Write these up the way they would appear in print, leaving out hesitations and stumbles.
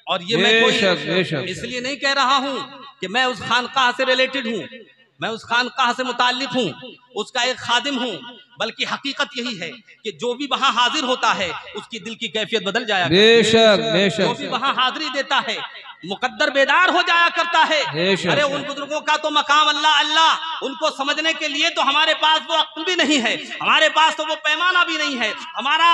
और ये मैं कोई इसलिए नहीं कह रहा हूं कि मैं उस खानकाह से रिलेटेड हूं, मैं उस खानकाह से मुताल्लिक हूं, उसका एक खादिम हूं, बल्कि हकीकत यही है कि जो भी वहां हाजिर होता है उसकी दिल की कैफियत बदल जाया करती है। जो भी वहां हाजिरी देता है मुकद्दर बेदार हो जाया करता है। अरे उन बुजुर्गों का तो मकाम अल्लाह अल्लाह, उनको समझने के लिए तो हमारे पास वो अक्ल भी नहीं है, हमारे पास तो वो पैमाना भी नहीं है, हमारा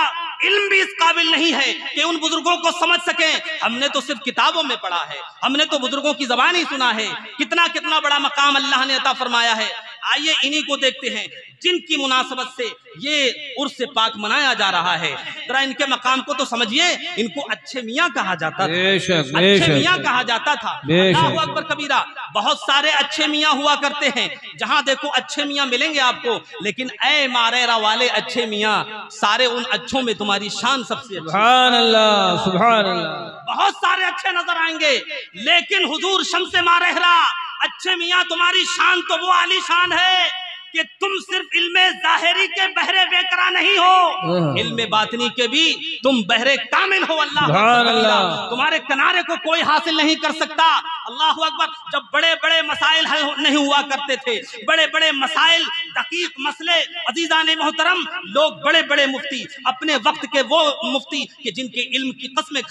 इल्म भी इस काबिल नहीं है कि उन बुजुर्गों को समझ सके। हमने तो सिर्फ किताबों में पढ़ा है, हमने तो बुजुर्गों की जबान ही सुना है। कितना कितना बड़ा मकाम अल्लाह ने अता फरमाया है। आइए इन्हीं को देखते हैं जिनकी मुनासबत से ये उर्स पाक मनाया जा रहा है। जरा इनके मकाम को तो समझिए। इनको अच्छे मियाँ कहा जाता था, अच्छे मियाँ कहा जाता था। अल्लाहु अकबर कबीरा। बहुत सारे अच्छे मियाँ हुआ करते हैं, जहां देखो अच्छे मियाँ मिलेंगे आपको, लेकिन ऐ मारेरा वाले अच्छे मियाँ, सारे उन अच्छों में तुम्हारी शान सबसे अच्छी। सुभान अल्लाह, सुभान अल्लाह। बहुत सारे अच्छे नजर आएंगे, लेकिन हुजूर शम्स मारेरा अच्छे मियाँ तुम्हारी शान तो वो आली शान है कि तुम सिर्फ इल्मे ज़ाहिरी के बहरे बेकरा नहीं हो, इल्मे बातिनी के भी तुम बहरे कामिल हो। अल्लाह, तुम्हारे किनारे को कोई हासिल नहीं कर सकता। अल्लाह अकबर। जब बड़े बड़े मसाइल हल नहीं हुआ करते थे, बड़े बड़े मसाइल दकीक मसले, अजीजाने मोहतरम, लोग बड़े बड़े मुफ्ती, अपने वक्त के वो मुफ्ती कि जिनके इल्म की कसमें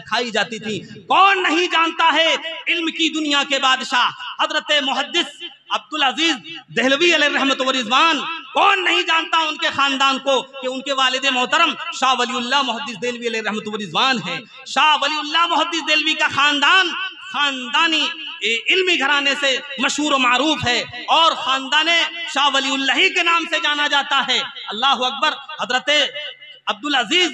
खाई जाती थी। कौन नहीं जानता है इल्म की दुनिया के बादशाह हजरत मुहद्दिस अब्दुल अजीज देहलवी अलैहि रहमत व रिज़वान। कौन नहीं जानता उनके खानदान को कि उनके वालिद मोहतरम शाह वलीउल्लाह मुहद्दिस देहलवी अलैहि रहमत व रिज़वान है। शाह वलीउल्लाह मुहद्दिस देहलवी का खानदान खानदानी इल्मी घराने से मशहूर मारूफ है और खानदाने शाह वलीउल्लाह के नाम से जाना जाता है। अल्लाह अकबर। हजरत अब्दुल अजीज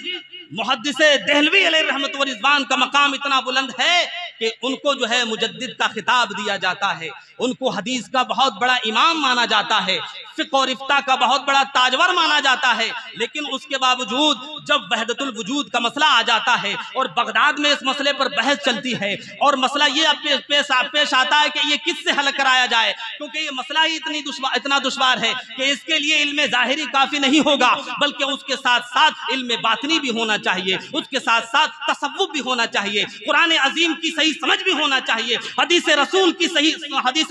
मुहद्दिस देहलवी अलैहि रहमत व रिज़वान का मकाम इतना बुलंद है कि उनको जो है मुजद्दिद का खिताब दिया जाता है, उनको हदीस का बहुत बड़ा इमाम माना जाता है, फिक़्ह और इफ्ता का बहुत बड़ा ताजवर माना जाता है। लेकिन उसके बावजूद जब वहदतुल वजूद का मसला आ जाता है और बगदाद में इस मसले पर बहस चलती है और मसला ये पेश आता है कि ये किससे हल कराया जाए, क्योंकि ये मसला ही इतना दुश्वार है कि इसके लिए इल्मे ज़ाहिरी काफी नहीं होगा, बल्कि उसके साथ साथ इल्मे बातिनी भी होना चाहिए, उसके साथ साथ तसव्वुफ भी होना चाहिए, कुरान अजीम की सही समझ भी होना चाहिए, हदीस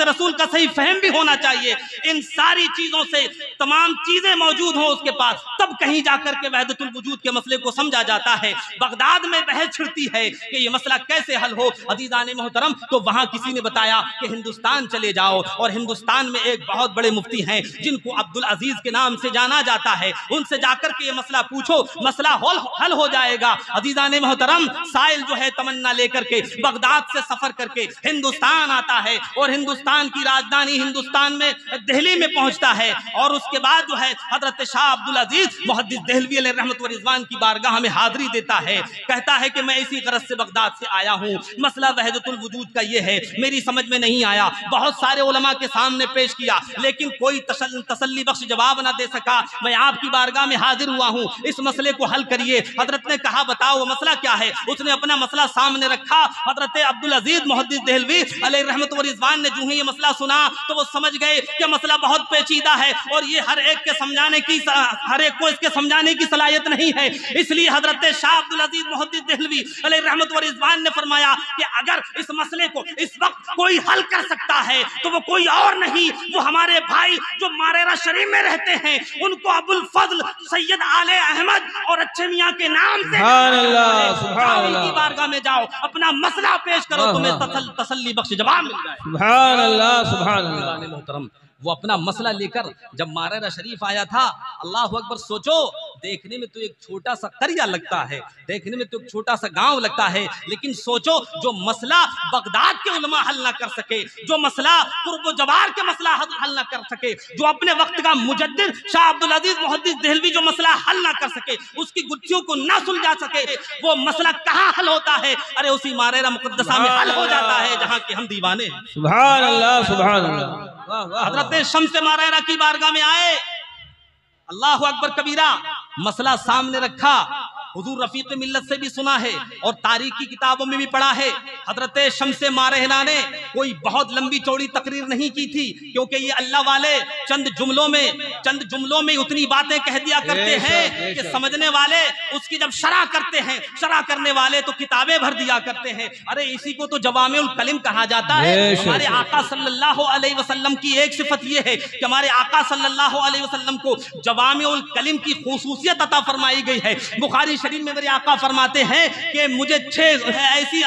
रसूल का सही फहम भी होना चाहिए। इन सारी चीजों से तमाम चीजें मौजूद हो उसके पास, तब कहीं जाकर के वहदतुल वजूद के मसले को समझा जाता है। बगदाद में बहस छिड़ती है कि ये मसला कैसे हल हो। अजीजाने मोहतरम, तो वहां किसी ने बताया कि हिंदुस्तान चले जाओ और हिंदुस्तान में एक बहुत बड़े मुफ्ती हैं जिनको अब्दुल अजीज के नाम से जाना जाता है, उनसे जाकर के ये मसला पूछो, मसला हल हो जाएगा। अजीजाने मोहतरम, साइल जो है तमन्ना लेकर के बगदाद से सफर करके हिंदुस्तान आता है और हिंदुस्तान की राजधानी हिंदुस्तान में दिल्ली में पहुंचता है और उसके बाद जो है हजरत शाह अब्दुल अजीज मुहद्दिस देहलवी अलैहि रहमत व रिज़वान की बारगाह में हाजिरी देता है। कहता है कि मैं इसी गरज से बगदाद से आया हूँ, मसला वहदतुल वजूद का ये है, मेरी समझ में नहीं आया, बहुत सारे उलमा के सामने पेश किया, लेकिन कोई तसल्ली बख्श जवाब ना दे सका। मैं आपकी बारगाह में हाजिर हुआ हूँ, इस मसले को हल करिए। हजरत ने कहा बताओ वो मसला क्या है। उसने अपना मसला सामने रखा। हजरत अब्दुल अजीज मुहद्दिस देहलवी अलैहि रहमत व रिज़वान ने जो ही ये मसला सुना तो वो समझ गए कि मसला बहुत पेचीदा है और ये हर एक को इसके समझाने की सलाहियत नहीं है। इसलिए हजरत शाह अब्दुल अजीज मुहद्दिस देहलवी अलैहि रहमत व रिज़वान ने फरमाया कि अगर इस मसले को इस वक्त कोई हल कर सकता है तो वो कोई और नहीं, वो हमारे भाई जो मारेरा शरीफ में रहते हैं, उनको अबुल फजल सैयद आले अहमद और अच्छे मियाँ के नाम से उनकी बारगाह में जाओ, अपना मसला पेश करो, तुम्हें तसल्ली बख्श जवाब मिल जाए। सुभान अल्लाह, सुभान अल्लाह। मोहतरम, वो अपना मसला लेकर जब मारेरा शरीफ आया था, अल्लाह अकबर, सोचो देखने में तो एक छोटा सा करिया लगता है, देखने में तो एक छोटा सा गांव लगता है, लेकिन सोचो जो मसला बगदाद के उलमा हल ना कर सके, जो मसला कुर्ब जवार के मसला हल ना कर सके, जो अपने वक्त का मुजद्दिद शाह अब्दुल अजीज मुहद्दिस देहलवी जो मसला हल ना कर सके, उसकी गुत्थियों को ना सुलझा सके, वो मसला कहाँ हल होता है? अरे उसी मारेरा मुक़द्दसा में हल हो जाता है जहाँ के हम दीवाने हैं। सुभान अल्लाह, सुभान अल्लाह। हजरत शम्स मारेरा की बारगाह में आए, अल्लाह अकबर कबीरा, मसला सामने रखा। हुजूर रफीक मिल्लत से भी सुना है और तारीख की किताबों में भी पढ़ा है। हजरत शम्से मारहना ने कोई बहुत लंबी चौड़ी तकरीर नहीं की थी, क्योंकि ये अल्लाह वाले चंद जुमलों में उतनी बातें कह दिया करते हैं कि समझने वाले उसकी जब शरह करते हैं, शरह करने वाले तो किताबें भर दिया करते हैं। अरे इसी को तो जवामिउल कलिम कहा जाता है। हमारे आका सल्लल्लाहु अलैहि वसल्लम की एक सिफत ये है कि हमारे आका सल्लल्लाहु अलैहि वसल्लम को जवामिउल कलिम की खुसूसियत अता फरमाई गई है। बुखारी शरीफ में मेरे आका फरमाते हैं कि मुझे 6 ऐसी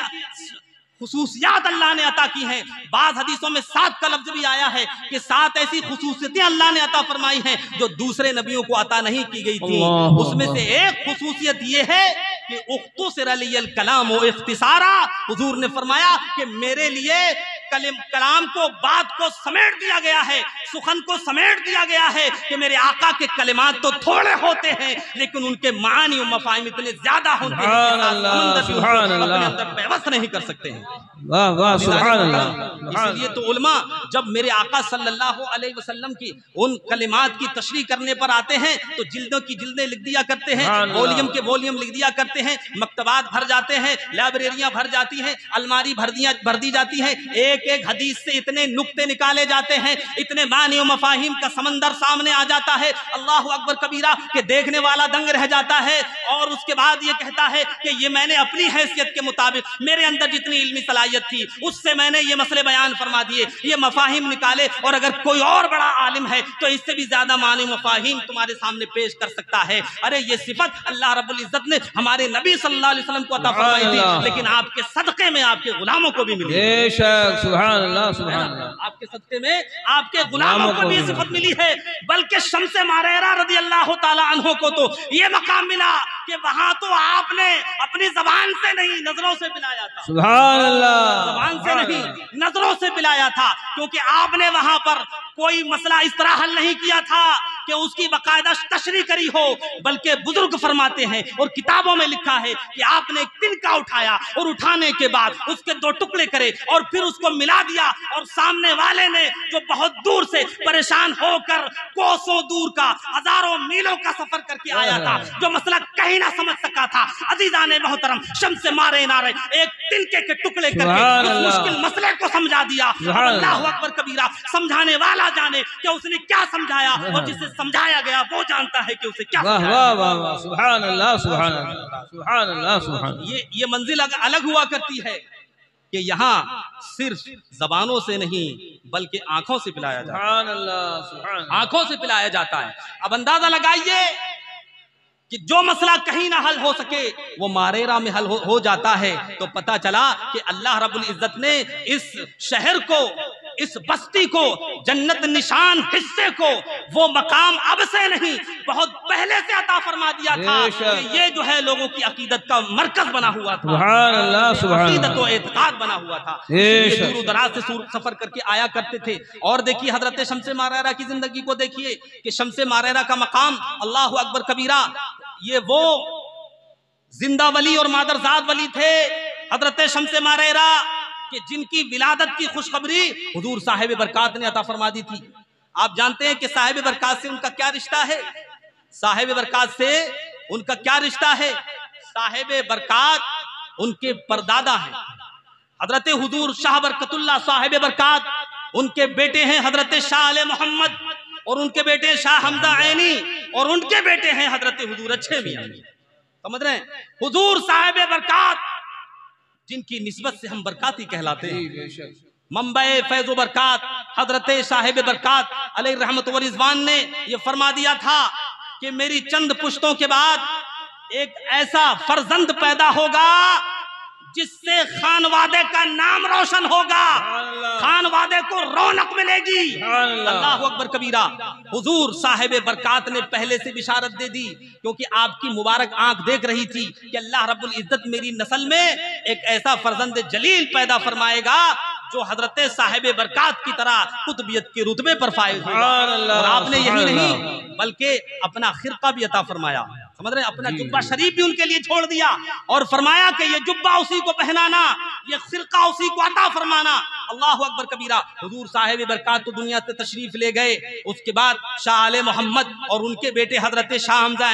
खुसूसियात अल्लाह ने अता की हैं। बाद हदीसों में 7 का लफ्ज भी आया है कि 7 ऐसी खुसूसियतें अल्लाह ने अता फरमाई हैं जो दूसरे नबियों को अता नहीं की गई थी। उसमें से एक खुसूसियत ये है कि उख्तुसिर अलियल कलाम व इख्तिसारा, हुजूर ने फरमाया कि मेरे लिए कलाम को, बात को समेट दिया गया है, सुखन को समेट दिया गया है कि मेरे आका के कलिमात तो थोड़े होते हैं लेकिन उनके मानी और मफाहिम इतने ज्यादा होते हैं अपने अंदर व्यवस्था नहीं कर सकते हैं। वाह वाह सुभान अल्लाह। इसलिए तो उलमा जब मेरे आका सल्लल्लाहु अलैहि वसल्लम की उन कलिमात की तशरीह करने पर आते हैं तो जिल्दों की जिल्दें लिख दिया करते हैं, वॉल्यूम के वॉल्यूम लिख दिया करते हैं, मकतबात भर जाते हैं, लाइब्रेरियां भर जाती हैं, अलमारी भर दी जाती है। एक एक हदीस से इतने नुक्ते निकाले जाते हैं, इतने मानी और मफाहिम का समंदर सामने आ जाता है, अल्लाहु अकबर कबीरा, के देखने वाला दंग रह जाता है। और उसके बाद ये कहता है कि ये मैंने अपनी हैसियत के मुताबिक, मेरे अंदर जितनी इल्मी सलाहियत थी उससे मैंने ये मसले बयान फरमा दिए, ये मफाहिम निकाले, और अगर कोई और बड़ा आलिम है तो इससे भी ज्यादा मानी मफाहिम तुम्हारे सामने पेश कर सकता है। अरे ये सिफत अल्लाह रब्बुल इज्जत ने हमारे नबी सल्लल्लाहु अलैहि वसल्लम को अता फरमाई थी, लेकिन आपके सदक़े में आपके गुलामों को भी मिली। सुभान अल्लाह, सुभान अल्लाह। आपके सदक़े में आपके गुलामों को भी सिफत मिली है। बल्कि शम्से मारहरा रज़ी अल्लाह ताला अन्हो को तो ये मकाम मिला कि वहां तो आपने अपनी जबान से नहीं नजरों से पिलाया था। सुभान अल्लाह। जबान से नहीं नजरों से पिलाया था, क्योंकि आपने वहां पर कोई मसला इस तरह हल नहीं किया था कि उसकी बाकायदा तशरीह करी हो, बल्कि बुजुर्ग फरमाते हैं और किताबों में लिखा है कि आपने एक तिनका उठाया और उठाने के बाद उसके 2 टुकड़े करे और फिर उसको मिला दिया, और सामने वाले ने जो बहुत दूर से परेशान होकर कोसों दूर का, हजारों मीलों का सफर करके आया था, जो मसला कहीं ना समझ सका था, अजीजाने मोहतरम शम्से मारहना एक तिनके के टुकड़े करके उस मुश्किल मसले को समझा दिया। अल्लाहु अकबर कबीरा, समझाने वाला जाने कि उसने क्या समझाया, और जिसे समझाया गया वो जानता है कि उसे क्या समझाया। सुभान अल्लाह, सुभान अल्लाह, सुभान अल्लाह, सुभान। ये मंजिल अलग हुआ करती है कि यहाँ सिर्फ जबानों से नहीं बल्कि आंखों से पिलाया जाता है। सुभान अल्लाह, सुभान। आंखों से पिलाया जाता है। अब अंदाजा लगाइए कि जो मसला कहीं ना हल हो सके वो मारेरा में हल हो जाता है। तो पता चला कि अल्लाह रब्बुल इज्जत ने इस शहर को, इस बस्ती को, जन्नत निशान हिस्से को वो मकाम अब से नहीं बहुत पहले से अता फरमा दिया था कि ये जो है लोगों की अकीदत का मरकज बना हुआ था। सुभान अल्लाह, सुभान। अकीदत और एतकाद बना हुआ था। दूर दराज से सफर करके आया करते थे। और देखिए हजरत शम्से मारहरा की जिंदगी को देखिए कि शम्से मारहरा का मकाम, अल्लाहु अकबर कबीरा, ये वो जिंदा वली और मादरजाद वली थे हजरत शम्से मारहरा कि जिनकी विलादत की खुशखबरी हुजूर साहिब बरकात ने अता फरमा दी थी। आप जानते हैं कि साहिब बरकात से उनका क्या रिश्ता है? साहिब बरकात से उनका क्या रिश्ता है? साहिब बरकात उनके परदादा हैं हजरत हुजूर शाह बरकतुल्लाह साहिब बरकात, उनके बेटे हैं हजरत शाह आले मोहम्मद, और उनके बेटे शाह हमजा ऐनी, और उनके बेटे हैं हजरत हुजूर अच्छे मियां। समझ रहे हैं? हुजूर साहिब बरकात जिनकी निस्बत से हम बरकाती कहलाते हैं, मंबे फैज़ो बरकात हजरत साहिब बरकात अलैहि रहमत व रिज़वान ने यह फरमा दिया था कि मेरी चंद पुश्तों के बाद एक ऐसा फर्जंद पैदा होगा जिससे खानवादे का नाम रोशन होगा, खानवादे को रौनक मिलेगी। अल्लाहु अकबर कबीरा। हुजूर साहिब बरकात ने पहले से बिशारत दे दी, क्योंकि आपकी मुबारक आंख देख रही थी कि अल्लाह रब्बुल इज्जत मेरी नस्ल में एक ऐसा फर्जंद जलील पैदा फरमाएगा जो हजरत साहिब बरकात की तरह कुतुबियत के रुतबे पर फायज होगा। और आपने यही नहीं बल्कि अपना खिरका भी अता फरमाया। समझ रहे? अपना जुब्बा शरीफ भी उनके लिए छोड़ दिया और फरमाया कि ये जुब्बा उसी को पहनाना, ये खिरका उसी को अता फरमाना। अल्लाहु अकबर कबीरा, हुजूर साहिब बरकात तो दुनिया से तशरीफ ले गए। उसके बाद शाह आले मोहम्मद और उनके बेटे हजरत शाह हमजा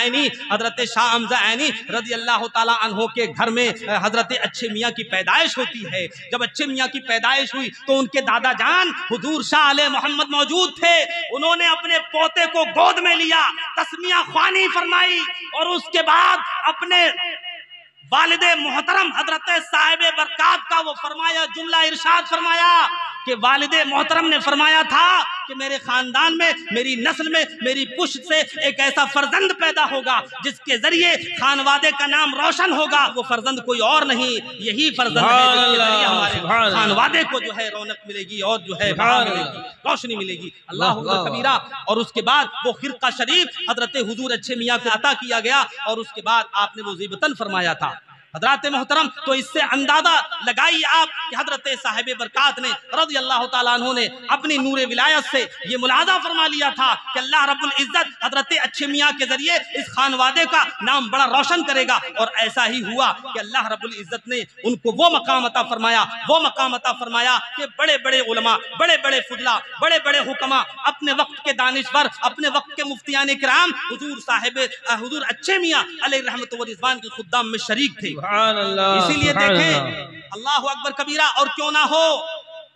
ऐनी रज़ी अल्लाह ताला अन्हो के घर में हजरत अच्छे मियाँ की पैदाइश होती है। जब अच्छे मियाँ की पैदाइश हुई तो उनके दादा जान हुजूर शाह आले मोहम्मद मौजूद थे। उन्होंने अपने पोते को गोद में लिया, तस्मिया ख्वानी फरमाई और उसके बाद अपने वालिदे मोहतरम हजरत साहिब बरकात का वो फरमाया जुमला इरशाद फरमाया कि वालिदे मोहतरम ने फरमाया था कि मेरे खानदान में, मेरी नस्ल में, मेरी पुश्त से एक ऐसा फर्जंद पैदा होगा जिसके जरिए खानवादे का नाम रोशन होगा। वो फर्जंद कोई और नहीं, यही फर्जंद है जिसके जरिए हमारे खानवादे को जो है रौनक मिलेगी और जो है मिलेगी, रोशनी मिलेगी। अल्लाह कबीरा। और उसके बाद वो खिरका शरीफ हजरत हुजूर अच्छे मियाँ को अता किया गया और उसके बाद आपने वो ज़िबतन फरमाया था। हजरत मोहतरम, तो इससे अंदाजा लगाइए आप कि हजरत साहिब बरकात ने रज़ी अल्लाह ताला अन्हु ने अपनी नूरे विलायत से ये मुलाजा फरमा लिया था कि अल्लाह रब्बुल इज्जत हजरत अच्छे मियाँ के जरिए इस खानवादे का नाम बड़ा रोशन करेगा। और ऐसा ही हुआ कि अल्लाह रब्बुल इज्जत ने उनको वो मकाम अता फरमाया कि बड़े बड़े उलमा, बड़े बड़े फुजला, बड़े बड़े हुक्मा, अपने वक्त के दानिश्वर, अपने वक्त के मुफ्तियान किराम हुजूर अच्छे मियाँ अलैहि रहमत व रिज़वान के खुद्दाम में शरीक थे। इसीलिए देखें अल्लाह अकबर कबीरा। और क्यों ना हो,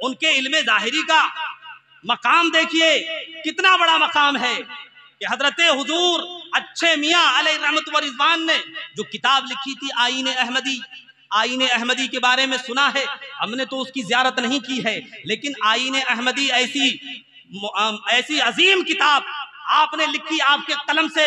उनके इल्मे जाहिरी का मकाम देखिए कितना बड़ा मकाम है कि हजरत हुजूर अच्छे मियाँ अलैहि रहमत व रिज़वान ने जो किताब लिखी थी आईने अहमदी के बारे में सुना है, हमने तो उसकी जियारत नहीं की है, लेकिन आईने अहमदी ऐसी अजीम किताब आपने लिखी आपके कलम से।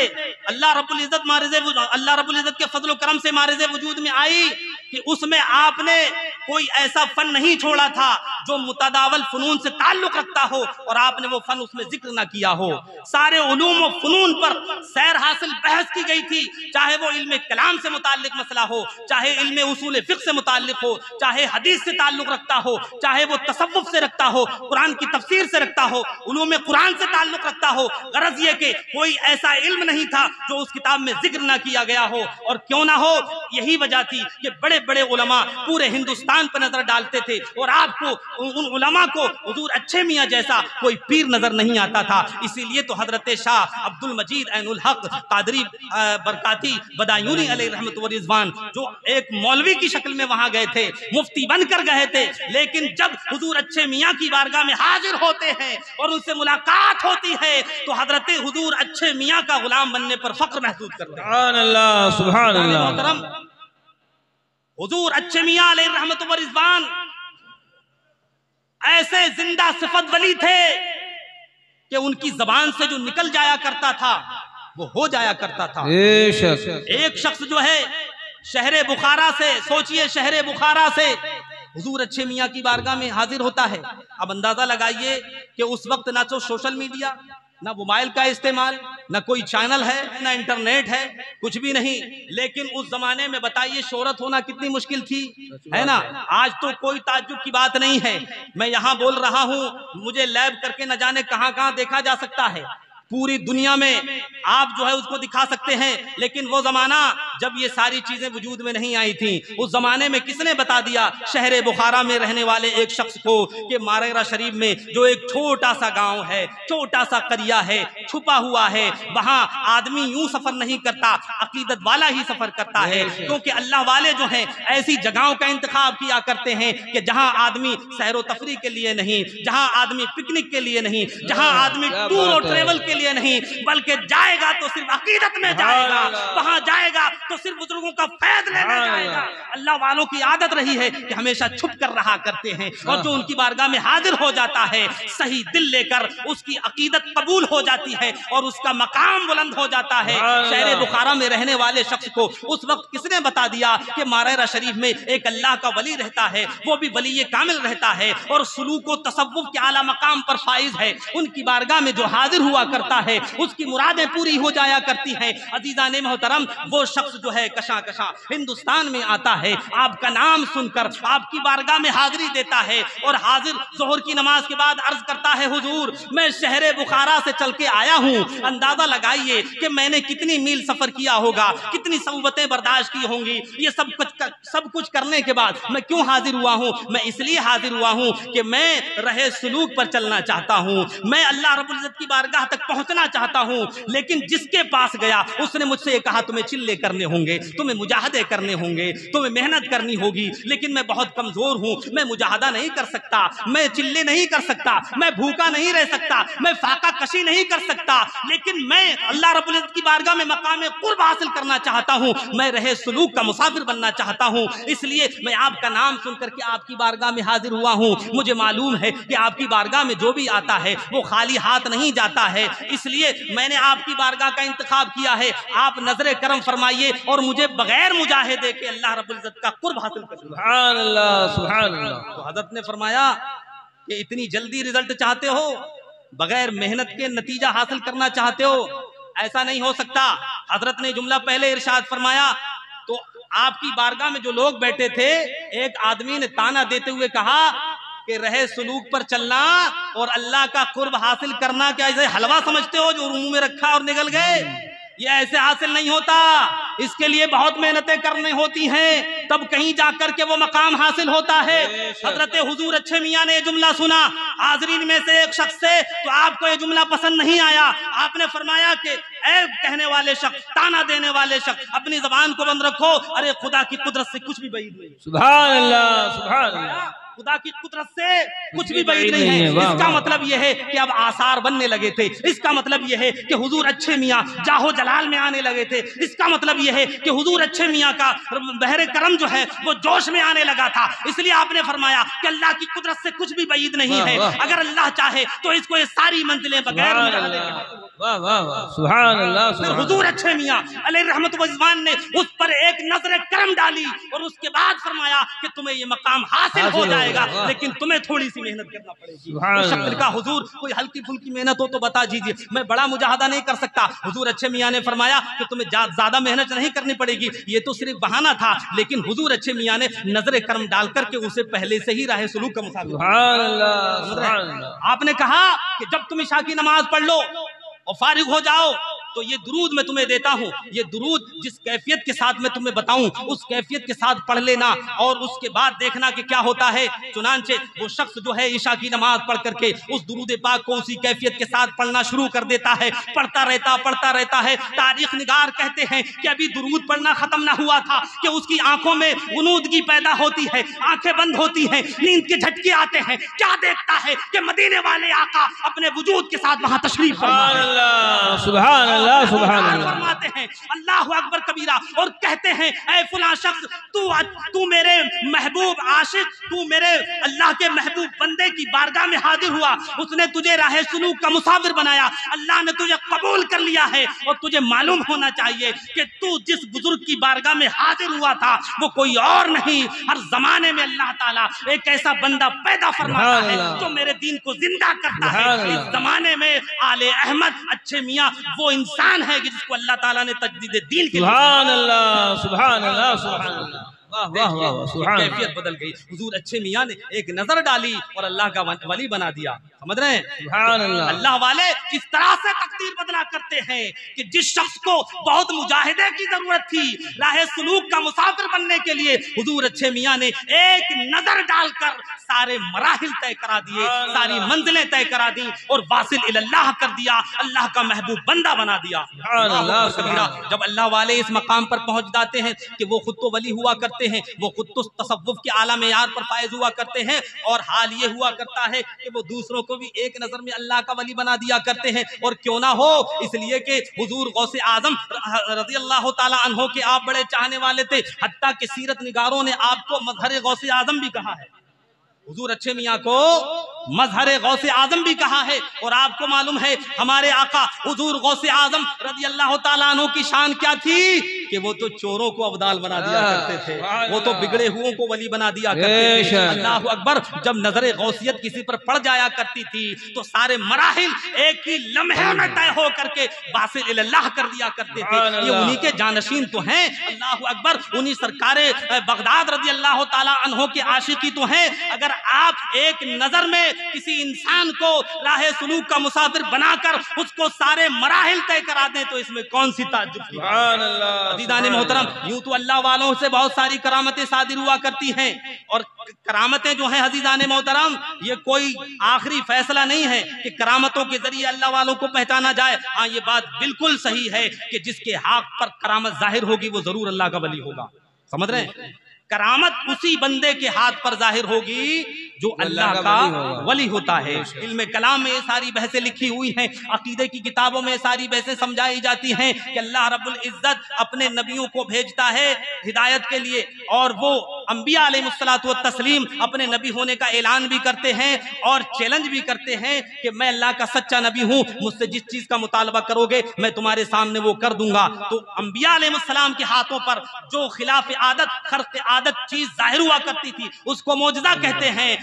अल्लाह रब्बुल इज्जत के फजल करम से मारिज़े वजूद में आई कि उसमें आपने कोई ऐसा फन नहीं छोड़ा था जो मुतदावल फनून से ताल्लुक रखता हो और आपने वो फन उसमें जिक्र ना किया हो। सारे उलूम व फनून पर सैर हासिल बहस की गई थी, चाहे वो इल्म कलाम से मुताल्लिक मसला हो, चाहे इल्म उसूल फिक़्ह से मुताल्लिक हो, चाहे हदीस से ताल्लुक रखता हो, चाहे वो तसव्वुफ से रखता हो, कुरान की तफसीर से रखता हो, उलूम कुरान से ताल्लुक रखता हो। गरज ये कि कोई ऐसा इल्म नहीं था जो उस किताब में जिक्र ना किया गया हो। और क्यों ना हो, यही वजह थी कि बड़े बड़े उलमा पूरे हिंदुस्तान पर नजर डालते थे और आपको उन उलमा को हुजूर अच्छे मियाँ जैसा कोई पीर नजर नहीं आता था। इसीलिए तो हजरत शाह अब्दुल मजीद ऐनुल हक कादरी बरकाती बदायूनी अलैहि रहमत व रिज़वान जो एक मौलवी की शक्ल में वहां गए थे, मुफ्ती बनकर गए थे, लेकिन जब हुजूर अच्छे मियाँ की बारगाह में हाजिर होते हैं और उनसे मुलाकात होती है तो हजरत हुजूर अच्छे मियाँ का गुलाम बनने पर फख्र महसूस करते हैं। सुभान अल्लाह। हुजूर अच्छे मियाँ अलैहि रहमत व रिज़वान ऐसे जिंदा सिफत वली थे कि उनकी जबान से जो निकल जाया करता था वो हो जाया करता था। एक शख्स जो है शहर बुखारा से, सोचिए शहर बुखारा से हुजूर अच्छे मियाँ की बारगाह में हाजिर होता है। अब अंदाजा लगाइए कि उस वक्त ना तो सोशल मीडिया, ना मोबाइल का इस्तेमाल, ना कोई चैनल है, ना इंटरनेट है, कुछ भी नहीं। लेकिन उस जमाने में बताइए शोहरत होना कितनी मुश्किल थी, है ना। आज तो कोई ताज्जुब की बात नहीं है, मैं यहाँ बोल रहा हूँ, मुझे लैब करके न जाने कहाँ कहाँ देखा जा सकता है, पूरी दुनिया में आप जो है उसको दिखा सकते हैं। लेकिन वो जमाना जब ये सारी चीजें वजूद में नहीं आई थी, उस जमाने में किसने बता दिया शहर बुखारा में रहने वाले एक शख्स को कि मारेरा शरीफ में जो एक छोटा सा गांव है, छोटा सा करिया है, छुपा हुआ है, वहां आदमी यूं सफर नहीं करता, अकीदत वाला ही सफर करता है। क्योंकि अल्लाह वाले जो हैं ऐसी जगहों का इंतखाब किया करते हैं कि जहां आदमी सैरो तफरी के लिए नहीं, जहां आदमी पिकनिक के लिए नहीं, जहां आदमी टूर और ट्रेवल के लिए नहीं, बल्कि जाएगा तो सिर्फ अकीदत में जाएगा, वहां जाएगा तो सिर्फ बुजुर्गों का फैज़ लेने जाएगा। अल्लाह वालों की आदत रही है कि हमेशा छुप कर रहा करते हैं और जो उनकी बारगाह में हाजिर हो जाता है सही दिल लेकर उसकी अकीदत कबूल हो जाती है और उसका मकाम बुलंद हो जाता है। शहर बुखारा में रहने वाले शख्स को उस वक्त किसने बता दिया कि मारेरा शरीफ में एक अल्लाह का वली रहता है, वो भी वली कामिल रहता है और सुलूक व तसव्वुफ के आला मकाम पर फाइज है। उनकी बारगाह में जो हाजिर हुआ करता करता है उसकी मुरादें पूरी हो जाया करती हैं। अजीज़ान मोहतरम, वो शख्स जो है कशा कशा हिंदुस्तान में आता है, आपका नाम सुनकर आपकी बारगाह में हाजिरी देता है और हाजिर जोहर की नमाज के बाद अर्ज करता है, हुजूर मैं शहर बुखारा से चल के आया हूँ, अंदाजा लगाइए कि मैंने कितनी मील सफर किया होगा, कितनी सऊबतें बर्दाश्त की होंगी। ये सब कुछ करने के बाद मैं क्यों हाजिर हुआ हूँ? मैं इसलिए हाजिर हुआ हूँ कि मैं रहे सुलूक पर चलना चाहता हूँ, मैं अल्लाह रब्बुल इज्जत की बारगाह तक पहुंचना चाहता हूँ। लेकिन जिसके पास गया उसने मुझसे कहा तुम्हें चिल्ले करने होंगे, तुम्हें मुजाहदे करने होंगे, तुम्हें मेहनत करनी होगी, लेकिन मैं बहुत कमजोर हूँ, मैं मुजाहदा नहीं कर सकता, मैं चिल्ले नहीं कर सकता, मैं भूखा नहीं रह सकता, मैं फाका कशी नहीं कर सकता, लेकिन मैं अल्लाह रब्बुल इज्जत की बारगाह में मकाम कुर्ब हासिल करना चाहता हूँ, मैं रहे सुलूक का मुसाफिर बनना चाहता हूँ। इसलिए मैं आपका नाम सुनकर के आपकी बारगाह में हाजिर हुआ हूँ। मुझे मालूम है कि आपकी बारगाह में जो भी आता है वो खाली हाथ नहीं जाता है, इसलिए मैंने आपकी बारगाह का इंतखाब किया है। आप नजर करम फरमाइए और मुझे बगैर मुजाहिदे के अल्लाह रब्बुल इज्जत का कुर्ब हासिल कर। सुभान अल्लाह, सुभान अल्लाह। तो हज़रत ने फरमाया कि इतनी जल्दी रिजल्ट चाहते हो, बगैर मेहनत के नतीजा हासिल करना चाहते हो, ऐसा नहीं हो सकता। हजरत ने जुमला पहले इरशाद फरमाया तो आपकी बारगाह में जो लोग बैठे थे, एक आदमी ने ताना देते हुए कहा कि रहे सुलूक पर चलना और अल्लाह का कुर्ब हासिल करना क्या ऐसे हलवा समझते हो जो मुंह में रखा और निकल गए? ये ऐसे हासिल नहीं होता, इसके लिए बहुत मेहनतें करनी होती हैं, तब कहीं जाकर के वो मकाम हासिल होता है। हजरत हुजूर अच्छे मियाँ ने जुमला सुना हाजरीन में से एक शख्स से, तो आपको ये जुमला पसंद नहीं आया। आपने फरमाया कि ऐ कहने वाले शख्स, ताना देने वाले शख्स, अपनी जबान को बंद रखो, अरे खुदा की कुदरत से कुछ भी बईद नहीं। सुभान अल्लाह, सुभान अल्लाह। खुदा की कुदरत से कुछ भी बईद नहीं है। इसका मतलब यह है कि अब आसार बनने लगे थे, इसका मतलब यह है कि हुजूर अच्छे मियाँ जाहो जलाल में आने लगे थे, इसका मतलब यह है कि हुजूर अच्छे मियाँ का बहरे करम जो है वो जोश में आने लगा था। इसलिए आपने फरमाया कि अल्लाह की कुदरत से कुछ भी बईद नहीं है, अगर अल्लाह चाहे तो इसको ये सारी मंजिलें बगैर सुभान अल्लाह। हुजूर अच्छे मियाँ अलैहि रहमत व रिज़वान ने उस पर एक नजर करम डाली और उसके बाद फरमाया कि तुम्हें ये मकाम हासिल हो जाएगा, लेकिन तुम्हें थोड़ी सी मेहनत करना पड़ेगी। तो कहा हुजूर कोई हल्की फुल्की मेहनत हो तो बता दीजिए, मैं बड़ा मुजाहदा नहीं कर सकता। हुजूर अच्छे मियाँ ने फरमाया कि तुम्हें ज्यादा मेहनत नहीं करनी पड़ेगी, ये तो सिर्फ बहाना था। लेकिन हुजूर अच्छे मियाँ ने नजर करम डाल करके उसे पहले से ही राह सुलूक का मुसाफिर। आपने कहा कि जब तुम इशा की नमाज पढ़ लो और फारिग हो जाओ तो ये दुरूद मैं तुम्हें देता हूँ, ये दुरूद जिस कैफियत के साथ मैं तुम्हें बताऊं उस कैफियत के साथ पढ़ लेना और उसके बाद देखना कि क्या होता है। चुनांचे वो शख्स जो है ईशा की नमाज पढ़ करके उस दुरूद पाक को उसी कैफियत के साथ पढ़ना शुरू कर देता है, पढ़ता रहता है। तारीख निगार कहते हैं कि अभी दुरूद पढ़ना खत्म ना हुआ था कि उसकी आंखों में गुनूदगी पैदा होती है, आंखें बंद होती हैं, नींद के झटके आते हैं। क्या देखता है कि मदीने वाले आका अपने वजूद के साथ वहां तशरीफ फरमाते हैं, अल्लाह अकबर कबीरा, और कहते हैं ऐ फुला शख्स तू मेरे महबूब आशिक, तू मेरे अल्लाह के महबूब बंदे की बारगाह में हाजिर हुआ, उसने तुझे राह सुलूक का मुसाफिर बनाया, अल्लाह ने तुझे कबूल कर लिया है। और तुझे मालूम होना चाहिए कि तू जिस बुजुर्ग की बारगाह में हाजिर हुआ था वो कोई और नहीं, हर जमाने में अल्लाह ताला एक ऐसा बंदा पैदा फरमाता है जो मेरे दीन को जिंदा करता है। इस जमाने में आले अहमद अच्छे मियाँ वो इंसान है कि जिसको अल्लाह ताला ने तजदीद दीन के सुभान अल्लाह, सुभान अल्लाह, सुभान अल्लाह। कैफियत बदल गई। हुजूर अच्छे मियाँ ने एक नजर डाली और अल्लाह का वली बना दिया। समझ रहे हैं? अल्लाह वाले इस तरह से तकदीर बदला करते हैं कि जिस शख्स को बहुत मुजाहिदे की जरूरत थी राह सुलूक का मुसाफिर बनने के लिए, हुजूर अच्छे मियाँ ने एक नजर डालकर सारे मराहिल तय करा दिए, सारी मंजिलें तय करा दी और वासिल इल्लाह कर दिया, अल्लाह का महबूब बंदा बना दिया। जब अल्लाह वाले इस मकाम पर पहुंच जाते हैं कि वो खुद तो वली हुआ करते हैं, वो खुद तो तसव्वुफ के आला मेयार पर फायज हुआ करते हैं, और हाल ये हुआ करता है कि वो दूसरों को भी एक नजर में अल्लाह का वली बना दिया करते हैं। और क्यों ना हो, इसलिए कि हुजूर गौसे आजम रज़ी अल्लाह ताला अन्हो के आप बड़े चाहने वाले थे, हत्ता कि सीरत निगारों ने आपको मजहर गौसे आजम भी कहा है। हुजूर अच्छे मियाँ को मजहर गौसे आजम भी कहा है। और आपको मालूम है हमारे आका हुजूर गौसे आजम रज़ी अल्लाह ताला अन्हु की शान क्या थी कि कि वो तो चोरों को अब्दाल बना दिया करते थे, वो तो बिगड़े हुओं को वली बना दिया करते थे। अल्लाह अकबर। जब नजर गौसियत किसी पर पड़ जाया करती थी तो सारे मराहिल एक ही लम्हे में तय हो करके वासिल इल्लाह कर दिया करते थे। ये उन्हीं के जानशीन तो हैं। अल्लाह अकबर। उन्हीं सरकारे बगदाद रज़ी अल्लाह ताला अन्हो के आशिकी तो हैं। अगर आप एक नजर में किसी इंसान को राह सुलूक का मुसाफिर बनाकर उसको सारे मराहिल तय करा दें तो इसमें कौन सी ताज्जुब की बात है। अज़ीज़ान मोहतरम, यूं तो अल्लाह वालों से बहुत सारी करामतें सादिर हुआ करती हैं और करामतें जो हैं अज़ीज़ान मोहतरम, ये कोई आखिरी फैसला नहीं है कि करामतों के जरिए अल्लाह वालों को पहचाना जाए। हाँ, ये बात बिल्कुल सही है कि जिसके हाथ पर करामत जाहिर होगी वो जरूर अल्लाह का वली होगा। समझ रहे हैं? करामत उसी बंदे के हाथ पर जाहिर होगी जो अल्लाह का वली होता है। इल्म कलाम में ये सारी बहसें लिखी हुई हैं, अकीदे की किताबों में सारी बहसें समझाई जाती हैं कि अल्लाह रब्बुल इज्जत अपने नबियों को भेजता है हिदायत के लिए और वो अंबिया अलैहिस्सलातु वत्तस्लीम अपने नबी होने का ऐलान भी करते हैं और चैलेंज भी करते हैं कि मैं अल्लाह का सच्चा नबी हूँ, मुझसे जिस चीज का मुतालबा करोगे मैं तुम्हारे सामने वो कर दूंगा। तो अंबिया अलैहिस्सलाम के हाथों पर जो खिलाफ आदत खर्क आदत चीज जाहिर हुआ करती थी उसको मौजज़ा कहते हैं।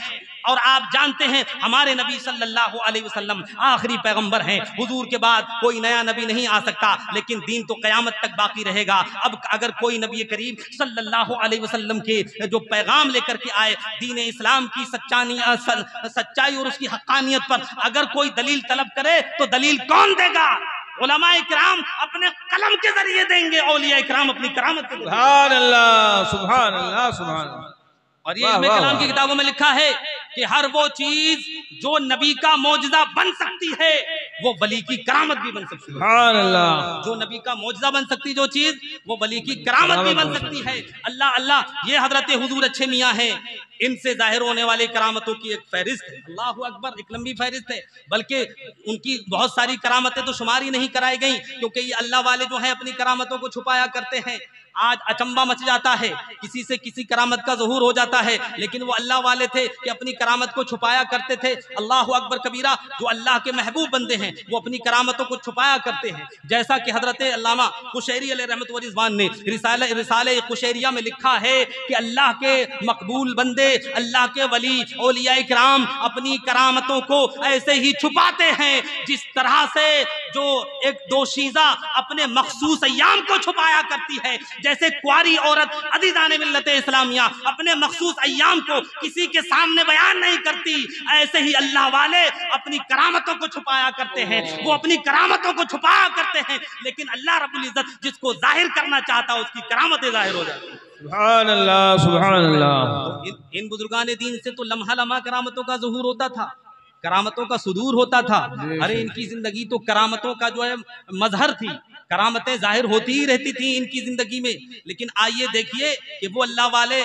और आप जानते हैं हमारे नबी सल्लल्लाहु अलैहि वसल्लम आखिरी पैगंबर हैं। हुजूर के बाद कोई नया नबी नहीं आ सकता, लेकिन दीन तो क़यामत तक बाकी रहेगा। अब अगर कोई नबी करीम सल्लल्लाहु अलैहि वसल्लम के जो पैगाम लेकर के आए दीन इस्लाम की सच्चाई और उसकी हक़ानियत पर अगर कोई दलील तलब करे तो दलील कौन देगा? उलमाए किराम अपने कलम के जरिए देंगे, औलिया किराम अपनी करामत के। सुभान अल्लाह, सुभान अल्लाह, सुभान अल्लाह। और ये इल्म कलाम की किताबों में लिखा है कि हर वो चीज जो नबी का मौजज़ा बन सकती है वो वली की करामत भी बन सकती है। सुभान अल्लाह। जो नबी का मौजज़ा बन सकती जो चीज वो वली की करामत भी बन सकती है। अल्लाह अल्लाह। ये हजरत हुजूर अच्छे मियाँ हैं, इनसे जाहिर होने वाली करामतों की एक फहरिस्त है। अल्लाह अकबर, एक लंबी फहरिस्त है, बल्कि उनकी बहुत सारी करामतें तो शुमार ही नहीं कराई गई क्योंकि ये अल्लाह वाले जो हैं अपनी करामतों को छुपाया करते हैं। आज अचंबा मच जाता है, किसी से किसी करामत का ज़हूर हो जाता है, लेकिन वो अल्लाह वाले थे कि अपनी करामत को छुपाया करते थे। अल्लाह अकबर कबीरा। जो अल्लाह के महबूब बंदे हैं वो अपनी करामतों को छुपाया करते हैं। जैसा कि हजरत अल्लामा कुशैरी अलैहि रहमत व रिज़वान ने रिसाले कुशैरिया में लिखा है कि अल्लाह के मकबूल बंदे, अल्लाह के वली, औलिया इकराम अपनी करामतों को ऐसे ही छुपाते हैं जिस तरह से जो एक दोशीज़ा अपने मखसूस अय्याम को छुपाया करती है। जैसे कुआरी औरत अज़ीज़ान मिल्लत इस्लामिया अपने मखसूस अय्याम को किसी के सामने बयान नहीं करती, ऐसे ही अल्लाह वाले अपनी करामतों को छुपाया करते हैं। वो अपनी करामतों को छुपाया करते हैं, लेकिन अल्लाह रब्बुल इज्जत जिसको जाहिर करना चाहता है उसकी करामतें जाहिर हो जाती हैं। सुभान अल्लाह, सुभान अल्लाह। तो इन बुजुर्गान दीन से तो लम्हा लम्हा करामतों का ज़हूर होता था, करामतों का सुदूर होता था। अरे इनकी जिंदगी तो करामतों का जो है मजहर थी, करामतें जाहिर होती ही रहती थी इनकी जिंदगी में। लेकिन आइए देखिए कि वो अल्लाह वाले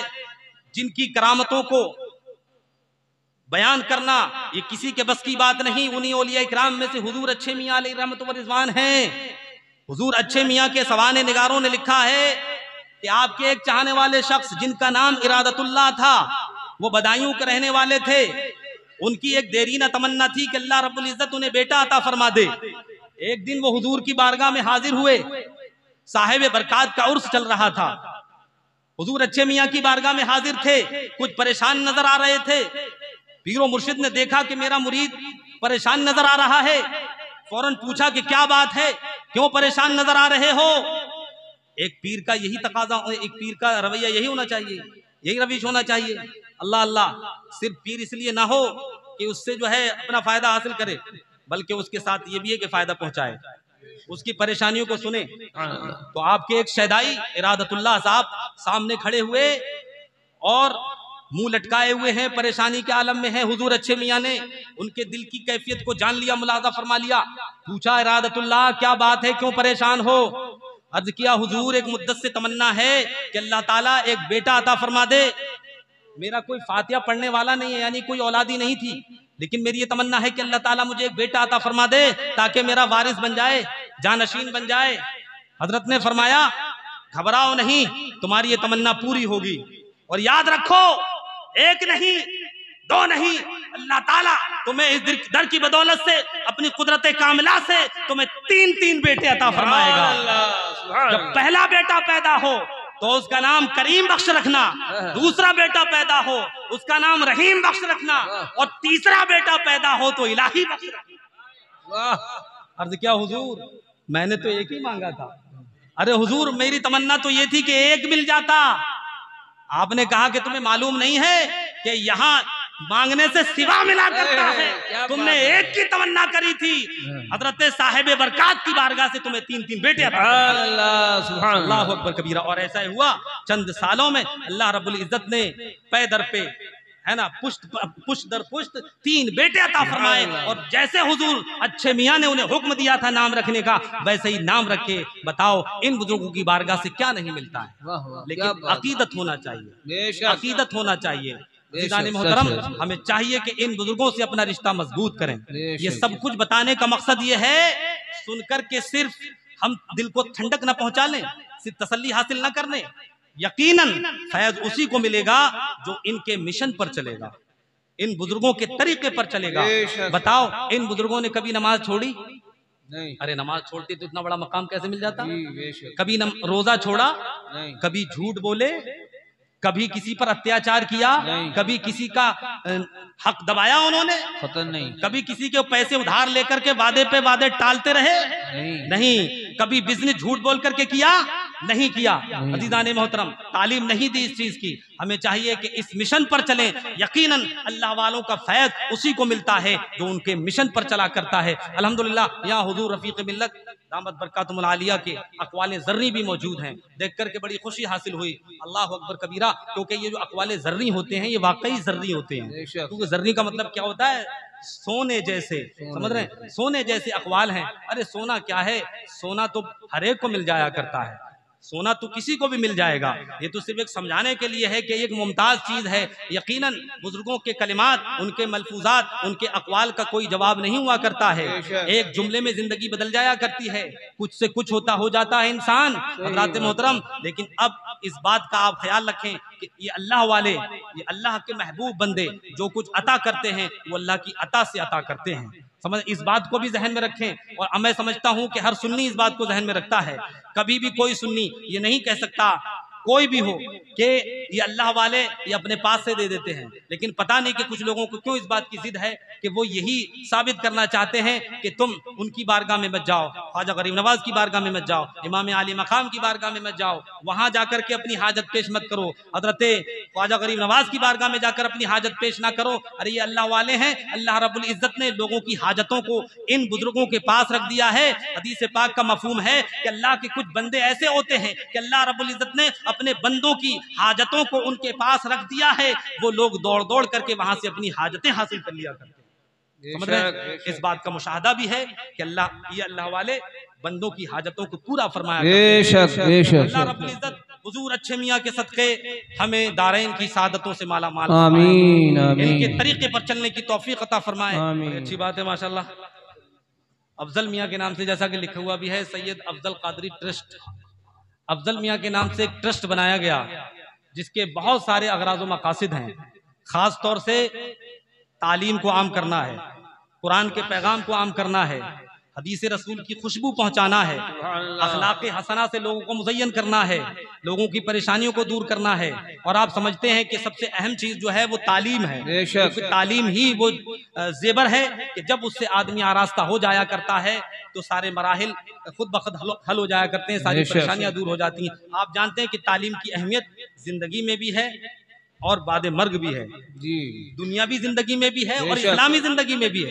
जिनकी करामतों को बयान करना ये किसी के बस की बात नहीं। उन्हीं औलिया इकराम में से हुजूर अच्छे मियाँ अलैहि रहमत व रिज़वान हैं। हुजूर अच्छे मियाँ के सवाने निगारों ने लिखा है कि आपके एक चाहने वाले शख्स जिनका नाम इरादतुल्लाह था, वो बदायूं के रहने वाले थे। उनकी एक देरीना तमन्ना थी कि अल्लाह रब्बुल इज्जत उन्हें बेटा अता फरमा दे। एक दिन वो हुजूर की बारगाह में हाजिर हुए, साहिब बरकात का उर्स चल रहा था। हुजूर अच्छे मियाँ की बारगाह में हाजिर थे, कुछ परेशान नजर आ रहे थे। पीरो मुर्शिद ने देखा कि मेरा मुरीद परेशान नजर आ रहा है, फौरन पूछा कि क्या बात है, क्यों परेशान नजर आ रहे हो? एक पीर का यही तकाजा, एक पीर का रवैया यही होना चाहिए, यही रविश होना चाहिए। अल्लाह अल्लाह। सिर्फ पीर इसलिए ना हो कि उससे जो है अपना फायदा हासिल करे, बल्कि उसके साथ ये भी है कि फायदा पहुंचाए, उसकी परेशानियों को सुने। तो आपके एक शहदाई इरादतुल्लाह साहब सामने खड़े हुए और मुंह लटकाए हुए हैं, परेशानी के आलम में हैं। हुजूर अच्छे मियाँ ने उनके दिल की कैफियत को जान लिया, मुलाजा फरमा लिया। पूछा इरादतुल्लाह क्या बात है, क्यों परेशान हो? अर्ज किया हुजूर एक मुद्दत से तमन्ना है कि अल्लाह ताला एक बेटा अता फरमा दे। मेरा कोई फातिहा पढ़ने वाला नहीं है, यानी कोई औलादी नहीं थी, लेकिन मेरी ये तमन्ना है कि अल्लाह ताला मुझे एक बेटा अता फरमा दे ताकि मेरा वारिस बन जाए, जानशीन बन जाए। हजरत ने फरमाया घबराओ नहीं, तुम्हारी ये तमन्ना पूरी होगी। और याद रखो एक नहीं दो नहीं, अल्लाह ताला तुम्हें इस दर की बदौलत से अपनी कुदरत कामिला से तुम्हें 3-3 बेटे अता फरमाएगा। जब पहला बेटा पैदा हो तो उसका नाम करीम बख्श रखना, दूसरा बेटा पैदा हो उसका नाम रहीम बख्श रखना, और तीसरा बेटा पैदा हो तो इलाही बख्श रखना। अर्ज क्या हुजूर, मैंने तो एक ही मांगा था। अरे हुजूर, मेरी तमन्ना तो ये थी कि एक मिल जाता। आपने कहा कि तुम्हें मालूम नहीं है कि यहाँ मांगने से सिवा मिला करता है। तुमने एक की तमन्ना करी थी, हजरत साहिब बरकात की बारगाह से तुम्हें 3-3 बेटे अल्लाह अकबर कबीरा। और ऐसा ही हुआ, चंद सालों में अल्लाह रब्बुल इज्जत ने पे दर पे, है ना, पुष्ट दर पुष्ट 3 बेटे अता फरमाए। और जैसे हुजूर अच्छे मियाँ ने उन्हें हुक्म दिया था नाम रखने का, वैसे ही नाम रखे। बताओ इन बुजुर्गों की बारगाह से क्या नहीं मिलता है, लेकिन अकीदत होना चाहिए, अकीदत होना चाहिए। मोहतरम, हमें चाहिए कि इन बुजुर्गों से अपना रिश्ता मजबूत करें। ये सब कुछ बताने का मकसद ये है, सुनकर के सिर्फ हम दिल को ठंडक न पहुंचा लें, सिर्फ तसल्ली हासिल न करने। यकीनन फैज उसी को मिलेगा जो इनके मिशन पर चलेगा, इन बुजुर्गों के तरीके पर चलेगा। बताओ, इन बुजुर्गों ने कभी नमाज छोड़ी? नहीं। अरे नमाज छोड़ती तो इतना बड़ा मकाम कैसे मिल जाता? कभी रोजा छोड़ा? कभी झूठ बोले? कभी किसी पर अत्याचार किया? कभी किसी का हक दबाया उन्होंने? नहीं। कभी किसी के पैसे उधार लेकर के वादे पे वादे टालते रहे? नहीं। कभी बिजनेस झूठ बोल करके किया? नहीं किया। अजीज़ाने मोहतरम, तालीम नहीं दी इस चीज की। हमें चाहिए कि इस मिशन पर चलें। यकीनन अल्लाह वालों का फैज उसी को मिलता है जो उनके मिशन पर चला करता है। अल्हम्दुलिल्लाह, यहाँ हुजूर रफीक मिल्लत दामत बरकातुहुल आलिया के अक़वाले ज़र्री भी मौजूद हैं। देख करके बड़ी खुशी हासिल हुई। अल्लाह अकबर कबीरा, क्योंकि ये जो अक़वाले ज़र्री होते हैं ये वाकई ज़र्री होते हैं। क्योंकि ज़र्री का मतलब क्या होता है? सोने जैसे, समझ रहे हैं? सोने जैसे अक़वाल हैं। अरे सोना क्या है, सोना तो हर एक को मिल जाया करता है, सोना तो किसी को भी मिल जाएगा। ये तो सिर्फ एक समझाने के लिए है कि एक मुमताज चीज है। यकीनन बुजुर्गों के कलिमात, उनके मलफूजात, उनके अक़वाल का कोई जवाब नहीं हुआ करता है। एक जुमले में जिंदगी बदल जाया करती है, कुछ से कुछ हो जाता है इंसान। हज़रात मोहतरम, लेकिन अब इस बात का आप ख्याल रखें कि ये अल्लाह वाले, ये अल्लाह के महबूब बंदे जो कुछ अता करते हैं वो अल्लाह की अता से अता करते हैं। समझ, इस बात को भी जहन में रखें। और मैं समझता हूं कि हर सुन्नी इस बात को जहन में रखता है। कभी भी कोई सुन्नी ये नहीं कह सकता, कोई भी हो, कि ये अल्लाह वाले ये अपने पास से दे देते हैं। लेकिन पता नहीं कि कुछ लोगों को क्यों इस बात की जिद है कि वो यही साबित करना चाहते हैं कि तुम उनकी बारगाह में मत जाओ, ख्वाजा गरीब नवाज की बारगाह में मत जाओ, इमाम आली मकाम की बारगाह में मत जाओ, वहां जाकर के अपनी हाजत पेश मत करो, हजरत ख्वाजा गरीब नवाज की बारगाह में जाकर अपनी हाजत पेश ना करो। अरे ये अल्लाह वाले हैं। अल्लाह रब्बुल इज्जत ने लोगों की हाजतों को इन बुजुर्गों के पास रख दिया है। हदीस पाक का मफहूम है कि अल्लाह के कुछ बंदे ऐसे होते हैं कि अल्लाह रब्बुल इज्जत ने अपने बंदों की हाजतों को उनके पास रख दिया है। वो लोग दौड़ दौड़ करके वहां से अपनी हाजतें हासिल कर लिया करते हैं। समझ रहे हैं? इस बात का मुशाहदा भी है कि ये अल्लाह वाले बंदों की हाजतों को पूरा फरमाया। अल्लाह रब्बुल इज्जत हुजूर अच्छे मियाँ के सदके हमें दारैन की सादतों से माला माल, आमीन, आमीन। इनके तरीके पर चलने की तौफीक अता फरमाए। अच्छी बात है माशाल्लाह। अफजल मियाँ के नाम से जैसा कि लिखा हुआ भी है, सैयद अफजल कादरी ट्रस्ट, अफजल मियाँ के नाम से एक ट्रस्ट बनाया गया जिसके बहुत सारे अगराज़ व मकासिद हैं। खास तौर से तालीम को आम करना है, कुरान के पैगाम को आम करना है, हदीस रसूल की खुशबू पहुंचाना है, अखलाक हसना से लोगों को मुज़य्यन करना है, लोगों की परेशानियों को दूर करना है। और आप समझते हैं कि सबसे अहम चीज जो है वो तालीम है, क्योंकि तालीम ही वो जेबर है कि जब उससे आदमी आरास्ता हो जाया करता है तो सारे मराहिल खुद ब खुद हल हो जाया करते हैं, सारी परेशानियां दूर हो जाती हैं। आप जानते हैं कि तालीम की अहमियत जिंदगी में भी है और बाद मर्ग भी है जी, दुनियावी जिंदगी में भी है और इस्लामी जिंदगी में भी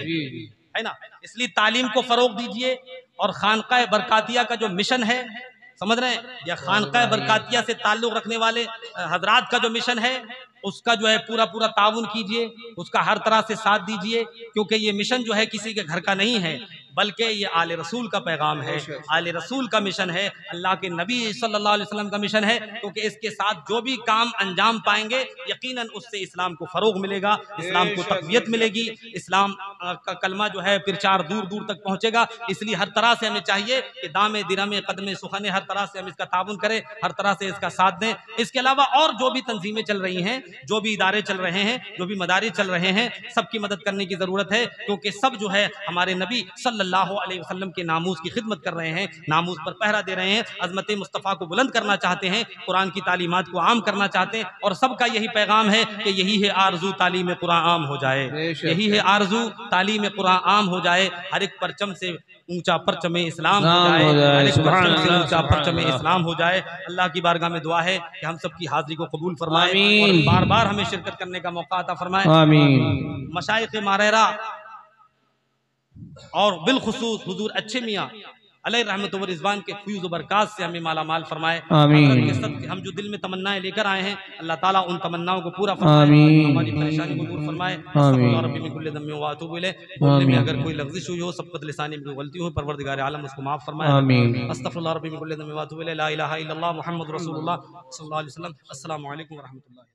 है ना। इसलिए तालीम को फरोग दीजिए। और खानकाह बरकातिया का जो मिशन है, समझ रहे हैं, या खानकाह बरकातिया से ताल्लुक रखने वाले हजरात का जो मिशन है उसका जो है पूरा पूरा ताउन कीजिए, उसका हर तरह से साथ दीजिए। क्योंकि ये मिशन जो है किसी के घर का नहीं है, बल्कि ये आले रसूल का पैगाम है, आले रसूल का मिशन है, अल्लाह के नबी सल्लल्लाहु अलैहि वसल्लम का मिशन है। क्योंकि इसके साथ जो भी काम अंजाम पाएंगे यकीनन उससे इस्लाम को फरोग मिलेगा, इस्लाम को तक़वियत मिलेगी, इस्लाम का कलमा जो है प्रचार दूर दूर तक पहुंचेगा। इसलिए हर तरह से हमें चाहिए कि दामे दिरमे कदमे सुखने, हर तरह से हम इसका ताबुन करें, हर तरह से इसका साथ दें। इसके अलावा और जो भी तंजीमें चल रही हैं, जो भी इदारे चल रहे हैं, जो भी मदारिस चल रहे हैं, सबकी मदद करने की जरूरत है, क्योंकि सब जो है हमारे नबी सल्लल्लाहु अलैहि वसल्लम के नामूस की खिदमत कर रहे हैं, नामूस पर पहरा दे रहे हैं, अजमत मुस्तफ़ा को बुलंद करना चाहते हैं, कुरान की तालीमात को आम करना चाहते हैं। और सबका यही पैगाम है कि यही है आरजू तालीम कुरान आम हो जाए, यही है आरजू तालीम कुरान आम हो जाए। हर एक परचम से ऊंचा परचम इस्लाम हो जाए, हर एक परचम से ऊंचा परचम इस्लाम हो जाए। अल्लाह की बारगाह में दुआ है कि हम सबकी हाजिरी को कबूल फरमाए और बार बार हमें शिरकत करने का मौका अता फरमाए। आमीन। मशाइख मारेरा और बिलखुसूस हुजूर अच्छे मियाँ अलैहि रहमत व रिज़वान के फयूज़ व बरकात से हमें माला माल फरमाए। आमीन। हम जो दिल में तमन्नाएं लेकर आए हैं, अल्लाह ताला उन तमन्नाओं को पूरा फरमाए, हमारी परेशानी को दूर फरमाए। बोलने में अगर कोई लफ्ज़िश हुई हो, सबक़त लिसानी में गलती हो, परवरदिगार आलम उसको माफ फरमाए। अस्तग़फिरुल्लाह रब्बी मिन कुल्लि ज़ंबिन व अतूबु इलैहि, ला इलाहा इल्लल्लाह मुहम्मदुर रसूलुल्लाह सल्लल्लाहु अलैहि वसल्लम। अस्सलामु अलैकुम व रहमतुल्लाह।